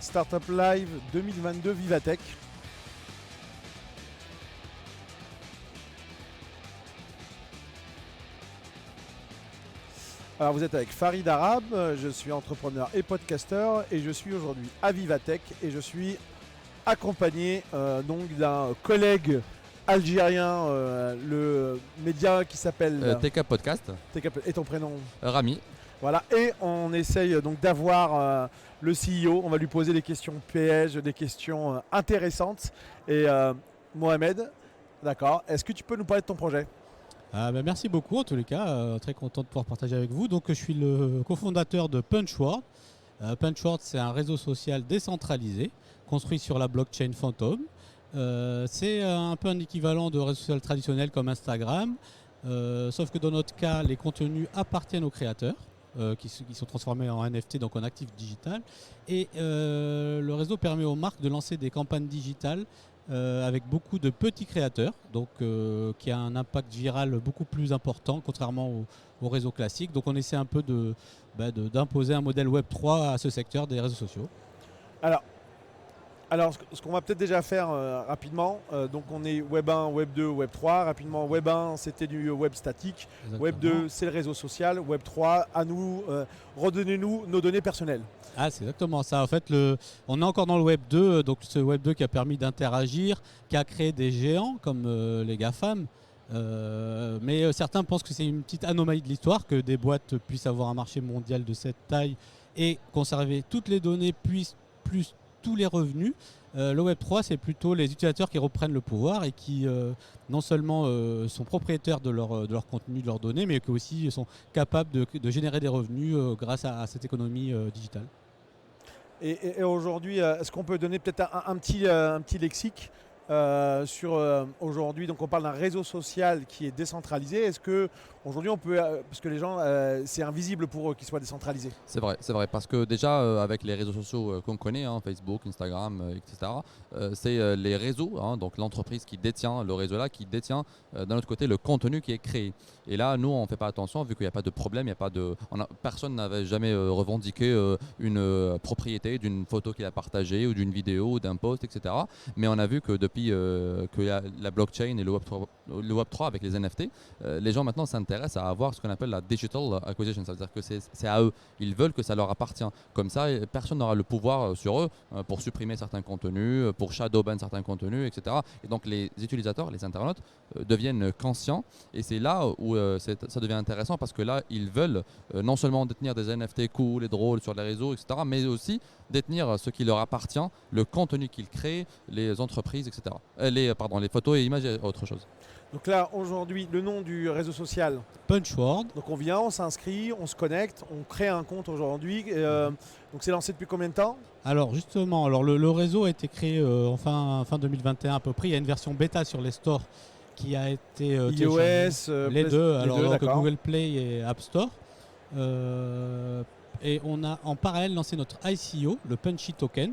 Startup Live 2022 Vivatech. Alors vous êtes avec Farid Arab, je suis entrepreneur et podcasteur et je suis aujourd'hui à Vivatech et je suis accompagné donc d'un collègue algérien, le média qui s'appelle TK Podcast. Et ton prénom Rami. Voilà, et on essaye donc d'avoir le CEO, on va lui poser des questions pièges, des questions intéressantes. Et Mohamed, d'accord, est-ce que tu peux nous parler de ton projet ? Merci beaucoup en tous les cas, très content de pouvoir partager avec vous. Donc je suis le cofondateur de Punchworld. Punchworld, c'est un réseau social décentralisé construit sur la blockchain Phantom. C'est un peu un équivalent de réseau social traditionnel comme Instagram, sauf que dans notre cas, les contenus appartiennent aux créateurs qui sont transformés en NFT, donc en actifs digital. Et le réseau permet aux marques de lancer des campagnes digitales avec beaucoup de petits créateurs, donc qui a un impact viral beaucoup plus important, contrairement au réseau classique. Donc on essaie un peu d'imposer un modèle Web3 à ce secteur des réseaux sociaux. Alors, ce qu'on va peut-être déjà faire rapidement, donc on est Web 1, Web 2, Web 3. Rapidement, Web 1, c'était du web statique. Exactement. Web 2, c'est le réseau social. Web 3, à nous, redonnez-nous nos données personnelles. Ah, c'est exactement ça. En fait, on est encore dans le Web 2, donc ce Web 2 qui a permis d'interagir, qui a créé des géants comme les GAFAM. Mais certains pensent que c'est une petite anomalie de l'histoire, que des boîtes puissent avoir un marché mondial de cette taille et conserver toutes les données, plus tous les revenus. Le Web3, c'est plutôt les utilisateurs qui reprennent le pouvoir et qui non seulement sont propriétaires de leur contenu, de leurs données, mais qui aussi sont capables de générer des revenus grâce à cette économie digitale. Et aujourd'hui, est-ce qu'on peut donner peut-être un petit lexique sur aujourd'hui, donc on parle d'un réseau social qui est décentralisé. Est-ce que aujourd'hui on peut, parce que les gens, c'est invisible pour eux qu'il soit décentralisé. C'est vrai, parce que déjà avec les réseaux sociaux qu'on connaît, Facebook, Instagram, etc., c'est les réseaux, donc l'entreprise qui détient le réseau-là, qui détient d'un autre côté le contenu qui est créé. Et là, nous, on ne fait pas attention vu qu'il n'y a pas de problème, personne n'avait jamais revendiqué une propriété d'une photo qu'il a partagée ou d'une vidéo ou d'un post, etc. Mais on a vu que depuis que la blockchain et le Web3 avec les NFT, les gens maintenant s'intéressent à avoir ce qu'on appelle la digital acquisition, c'est-à-dire que c'est à eux, ils veulent que ça leur appartient. Comme ça, personne n'aura le pouvoir sur eux pour supprimer certains contenus, pour shadowban certains contenus, etc. Et donc les utilisateurs, les internautes deviennent conscients et c'est là où ça devient intéressant parce que là, ils veulent non seulement détenir des NFT cool et drôles sur les réseaux, etc., mais aussi détenir ce qui leur appartient, le contenu qu'ils créent, les entreprises, etc. Les photos et images et autre chose. Donc là, aujourd'hui, le nom du réseau social Punchworld. Donc on vient, on s'inscrit, on se connecte, on crée un compte aujourd'hui. Donc c'est lancé depuis combien de temps ? Alors justement, le réseau a été créé fin 2021 à peu près. Il y a une version bêta sur les stores qui a été iOS, les deux, donc Google Play et App Store. Et on a en parallèle lancé notre ICO, le Punchy Token.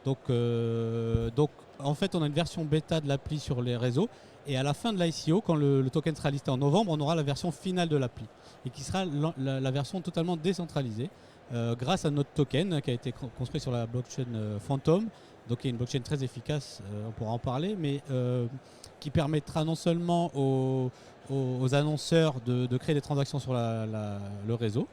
Donc en fait, on a une version bêta de l'appli sur les réseaux. Et à la fin de l'ICO, quand le token sera listé en novembre, on aura la version finale de l'appli. Et qui sera la version totalement décentralisée grâce à notre token qui a été construit sur la blockchain Phantom. Donc il y a une blockchain très efficace, on pourra en parler, mais qui permettra non seulement aux annonceurs de créer des transactions sur le réseau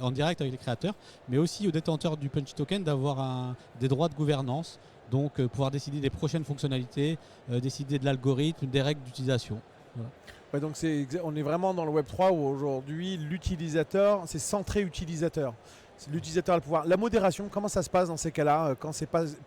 en direct avec les créateurs, mais aussi aux détenteurs du Punchy Token d'avoir des droits de gouvernance, donc pouvoir décider des prochaines fonctionnalités, décider de l'algorithme, des règles d'utilisation. Voilà. Ouais, donc on est vraiment dans le Web 3 où aujourd'hui l'utilisateur, c'est centré utilisateur. L'utilisateur a le pouvoir. La modération, comment ça se passe dans ces cas-là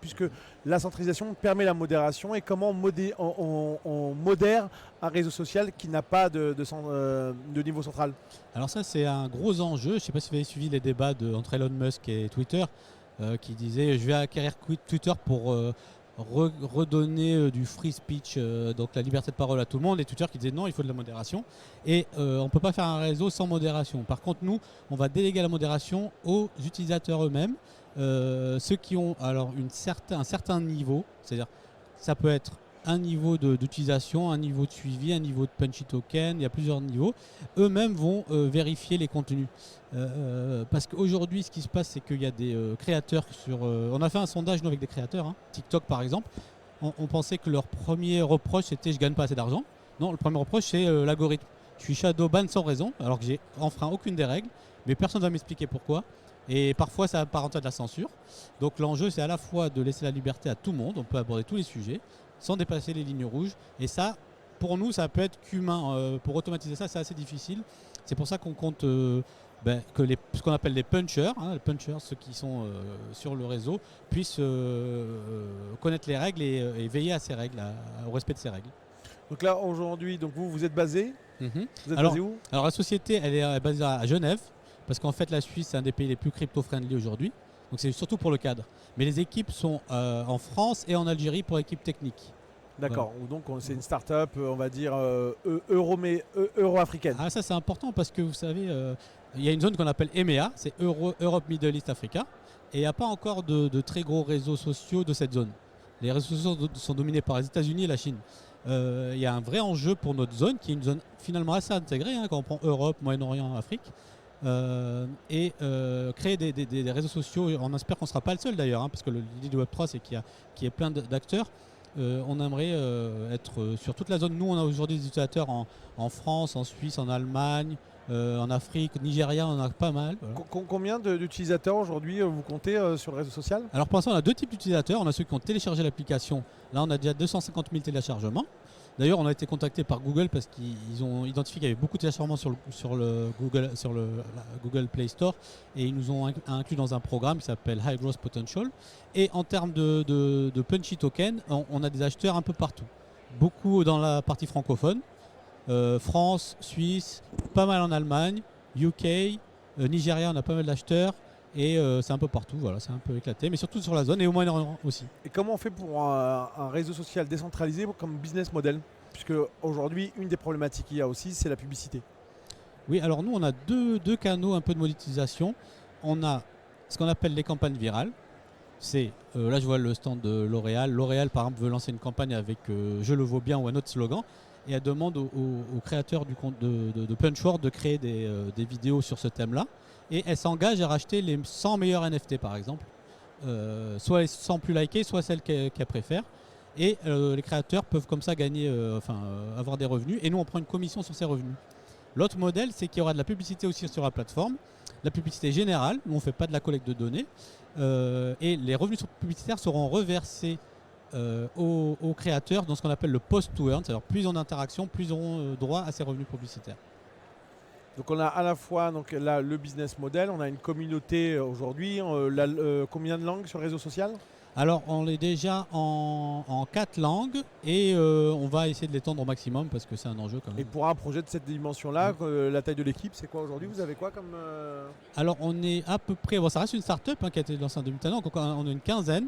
puisque la centralisation permet la modération et comment on modère un réseau social qui n'a pas de niveau central. Alors ça, c'est un gros enjeu. Je ne sais pas si vous avez suivi les débats entre Elon Musk et Twitter qui disaient je vais acquérir Twitter pour redonner du free speech, donc la liberté de parole à tout le monde, et Twitter qui disait non, il faut de la modération et on ne peut pas faire un réseau sans modération. Par contre, nous, on va déléguer la modération aux utilisateurs eux-mêmes, ceux qui ont alors un certain niveau, c'est-à-dire ça peut être un niveau d'utilisation, un niveau de suivi, un niveau de punchy token, il y a plusieurs niveaux. Eux-mêmes vont vérifier les contenus. Parce qu'aujourd'hui, ce qui se passe, c'est qu'il y a des créateurs on a fait un sondage nous, avec des créateurs, hein, TikTok par exemple. On pensait que leur premier reproche c'était je gagne pas assez d'argent. Non, le premier reproche c'est l'algorithme. Je suis shadow ban sans raison, alors que j'ai enfreint aucune des règles, mais personne ne va m'expliquer pourquoi. Et parfois ça apparente à de la censure. Donc l'enjeu c'est à la fois de laisser la liberté à tout le monde, on peut aborder tous les sujets, sans dépasser les lignes rouges. Et ça, pour nous, ça peut être qu'humain. Pour automatiser ça, c'est assez difficile. C'est pour ça qu'on compte que ce qu'on appelle les punchers, hein, les punchers, ceux qui sont sur le réseau, puissent connaître les règles et veiller à ces règles, au respect de ces règles. Donc là, aujourd'hui, vous êtes basé Vous êtes alors, basé où? Alors la société, elle est basée à Genève, parce qu'en fait la Suisse, c'est un des pays les plus crypto-friendly aujourd'hui. Donc c'est surtout pour le cadre. Mais les équipes sont en France et en Algérie pour l'équipe technique. D'accord, donc c'est une start-up, on va dire, euro-africaine. Ah, ça c'est important parce que vous savez, il y a une zone qu'on appelle EMEA, c'est Europe, Middle East, Africa. Et il n'y a pas encore de très gros réseaux sociaux de cette zone. Les réseaux sociaux sont dominés par les États-Unis et la Chine. Il y a un vrai enjeu pour notre zone, qui est une zone finalement assez intégrée, hein, quand on prend Europe, Moyen-Orient, Afrique. Créer des réseaux sociaux, on espère qu'on ne sera pas le seul d'ailleurs, hein, parce que l'idée du Web3 c'est qu'il y ait plein d'acteurs. On aimerait être sur toute la zone. Nous on a aujourd'hui des utilisateurs en France, en Suisse, en Allemagne, en Afrique, Nigeria, on en a pas mal. Voilà. Combien d'utilisateurs aujourd'hui vous comptez sur le réseau social? Alors pour l'instant on a deux types d'utilisateurs. On a ceux qui ont téléchargé l'application. Là on a déjà 250 000 téléchargements. D'ailleurs, on a été contacté par Google parce qu'ils ont identifié qu'il y avait beaucoup de téléchargements sur la Google Play Store et ils nous ont inclus dans un programme qui s'appelle High Growth Potential. Et en termes de punchy token, on a des acheteurs un peu partout. Beaucoup dans la partie francophone, France, Suisse, pas mal en Allemagne, UK, Nigeria, on a pas mal d'acheteurs. Et c'est un peu partout, voilà, c'est un peu éclaté, mais surtout sur la zone et au Moyen-Orient aussi. Et comment on fait pour un réseau social décentralisé comme business model? Puisque aujourd'hui, une des problématiques qu'il y a aussi, c'est la publicité. Oui, alors nous, on a deux canaux un peu de monétisation. On a ce qu'on appelle les campagnes virales. C'est, là je vois le stand de L'Oréal. L'Oréal, par exemple, veut lancer une campagne avec Je le vaux bien ou un autre slogan. Et elle demande aux créateurs du compte de Punchboard de créer des vidéos sur ce thème-là. Et elle s'engage à racheter les 100 meilleurs NFT par exemple, soit les 100 plus likés, soit celles qu'elle préfère. Et les créateurs peuvent comme ça gagner, avoir des revenus. Et nous on prend une commission sur ces revenus. L'autre modèle, c'est qu'il y aura de la publicité aussi sur la plateforme. La publicité générale, nous on ne fait pas de la collecte de données. Et les revenus publicitaires seront reversés aux créateurs dans ce qu'on appelle le post-to-earn. C'est-à-dire plus on a d'interaction, plus ils auront droit à ces revenus publicitaires. Donc on a à la fois donc, là, le business model, on a une communauté aujourd'hui, combien de langues sur le réseau social? Alors on est déjà en 4 langues et on va essayer de l'étendre au maximum parce que c'est un enjeu quand même. Et pour un projet de cette dimension-là, la taille de l'équipe, c'est quoi aujourd'hui? Vous avez quoi comme... Alors on est à peu près, bon, ça reste une start-up hein, qui a été lancée en 2001, donc on a une quinzaine.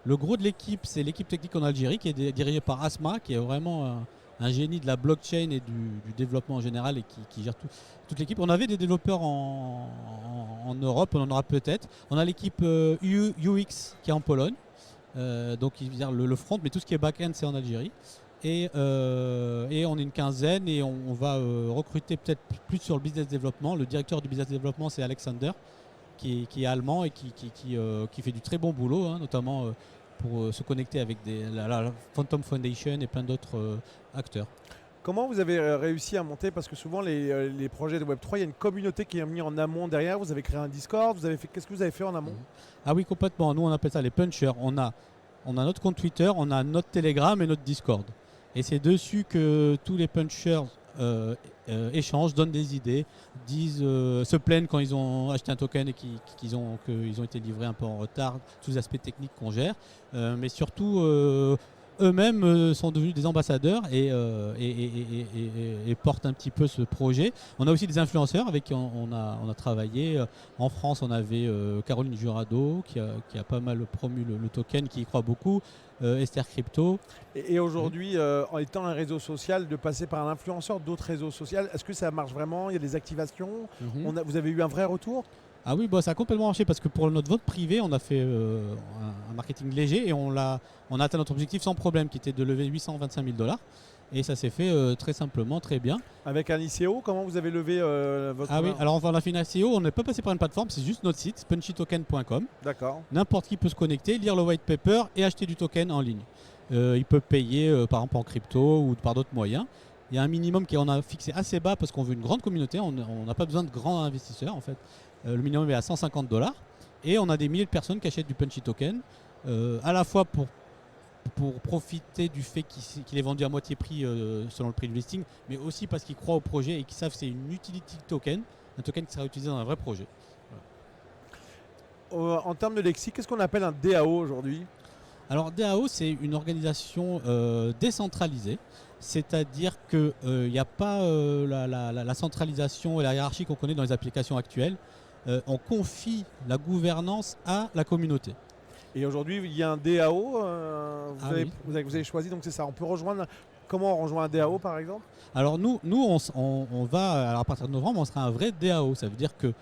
Le gros de l'équipe, c'est l'équipe technique en Algérie qui est dirigée par Asma, qui est vraiment un génie de la blockchain et du développement en général et qui gère toute l'équipe. On avait des développeurs en Europe, on en aura peut-être. On a l'équipe UX qui est en Pologne, donc qui gère le front, mais tout ce qui est back-end c'est en Algérie. Et on est une quinzaine et on va recruter peut-être plus sur le business développement. Le directeur du business développement c'est Alexander qui est allemand et qui fait du très bon boulot, hein, notamment pour se connecter avec la Phantom Foundation et plein d'autres acteurs. Comment vous avez réussi à monter? Parce que souvent les projets de Web3, il y a une communauté qui est mise en amont derrière. Vous avez créé un Discord, qu'est-ce que vous avez fait en amont? Ah oui, complètement. Nous on appelle ça les punchers. On a notre compte Twitter, on a notre Telegram et notre Discord. Et c'est dessus que tous les punchers échangent, donnent des idées, se plaignent quand ils ont acheté un token et qu'ils ont été livrés un peu en retard, tous les aspects techniques qu'on gère. Mais surtout, eux-mêmes sont devenus des ambassadeurs et portent un petit peu ce projet. On a aussi des influenceurs avec qui on a travaillé. En France, on avait Caroline Jurado qui a pas mal promu le token, qui y croit beaucoup. Esther Crypto. Et aujourd'hui, en étant un réseau social, de passer par un influenceur d'autres réseaux sociaux, est-ce que ça marche vraiment? Il y a des activations? Vous avez eu un vrai retour? Ah oui, bah, ça a complètement marché parce que pour notre vote privé, on a fait un marketing léger et on a atteint notre objectif sans problème qui était de lever 825 000 $. Et ça s'est fait très simplement, très bien. Avec un ICO, comment vous avez levé votre... Ah oui, alors on a fait une ICO, on n'est pas passé par une plateforme, c'est juste notre site, punchytoken.com. D'accord. N'importe qui peut se connecter, lire le white paper et acheter du token en ligne. Il peut payer par exemple en crypto ou par d'autres moyens. Il y a un minimum qu'on a fixé assez bas parce qu'on veut une grande communauté, on n'a pas besoin de grands investisseurs en fait. Le minimum est à 150 $ et on a des milliers de personnes qui achètent du Punchy Token à la fois pour profiter du fait qu'il est vendu à moitié prix selon le prix de listing, mais aussi parce qu'ils croient au projet et qu'ils savent que c'est une utility token, un token qui sera utilisé dans un vrai projet. En termes de lexique, qu'est-ce qu'on appelle un DAO aujourd'hui? Alors DAO, c'est une organisation décentralisée, c'est-à-dire qu'il n'y a pas la centralisation et la hiérarchie qu'on connaît dans les applications actuelles. On confie la gouvernance à la communauté. Et aujourd'hui, il y a un DAO, Oui. vous avez choisi, donc c'est ça. On peut rejoindre. Comment on rejoint un DAO par exemple? Alors nous on va, alors à partir de novembre, on sera un vrai DAO. Ça veut dire que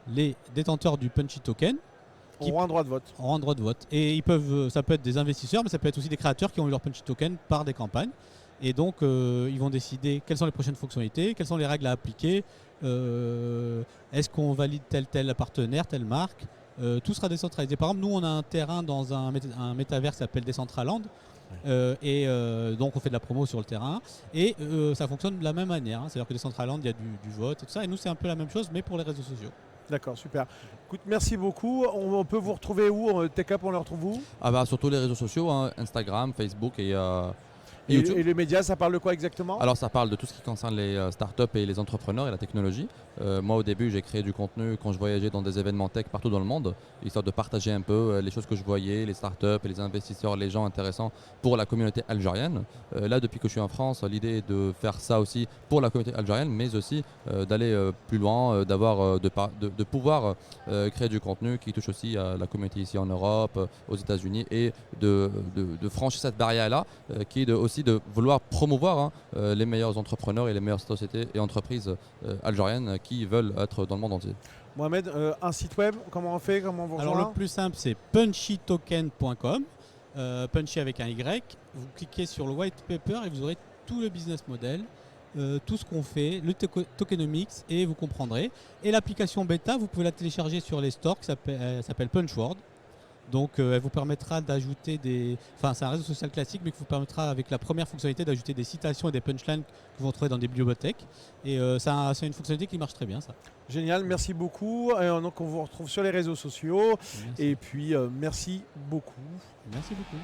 les détenteurs du Punchy Token Auront un droit de vote. auront un droit de vote. Et ça peut être des investisseurs, mais ça peut être aussi des créateurs qui ont eu leur Punchy Token par des campagnes. Et donc ils vont décider quelles sont les prochaines fonctionnalités, quelles sont les règles à appliquer, est-ce qu'on valide tel partenaire, telle marque. Tout sera décentralisé. Par exemple, nous, on a un terrain dans un métavers qui s'appelle Decentraland. Donc, on fait de la promo sur le terrain. Et ça fonctionne de la même manière. C'est-à-dire que Decentraland, il y a du vote et tout ça. Et nous, c'est un peu la même chose, mais pour les réseaux sociaux. D'accord, super. Écoute, merci beaucoup. On peut vous retrouver où? TechUp, on le retrouve où? Ah bah, surtout les réseaux sociaux, hein, Instagram, Facebook et YouTube. Et les médias, ça parle de quoi exactement? Alors ça parle de tout ce qui concerne les startups et les entrepreneurs et la technologie. Moi au début j'ai créé du contenu quand je voyageais dans des événements tech partout dans le monde, histoire de partager un peu les choses que je voyais, les startups et les investisseurs, les gens intéressants pour la communauté algérienne. Là depuis que je suis en France, l'idée est de faire ça aussi pour la communauté algérienne, mais aussi d'aller plus loin, de pouvoir créer du contenu qui touche aussi à la communauté ici en Europe, aux États-Unis, et de franchir cette barrière-là qui est aussi de vouloir promouvoir les meilleurs entrepreneurs et les meilleures sociétés et entreprises algériennes qui veulent être dans le monde entier. Mohamed, un site web, comment on fait? Comment on vous rejoint? Alors le plus simple, c'est punchytoken.com, punchy avec un Y. Vous cliquez sur le white paper et vous aurez tout le business model, tout ce qu'on fait, le tokenomics, et vous comprendrez. Et l'application bêta, vous pouvez la télécharger sur les stores, qui s'appelle Punchworld. Donc elle vous permettra d'ajouter Enfin, c'est un réseau social classique, mais qui vous permettra avec la première fonctionnalité d'ajouter des citations et des punchlines que vous retrouvez dans des bibliothèques. Et c'est une fonctionnalité qui marche très bien, ça. Génial, merci beaucoup. Et donc on vous retrouve sur les réseaux sociaux. Merci. Et puis merci beaucoup. Merci beaucoup.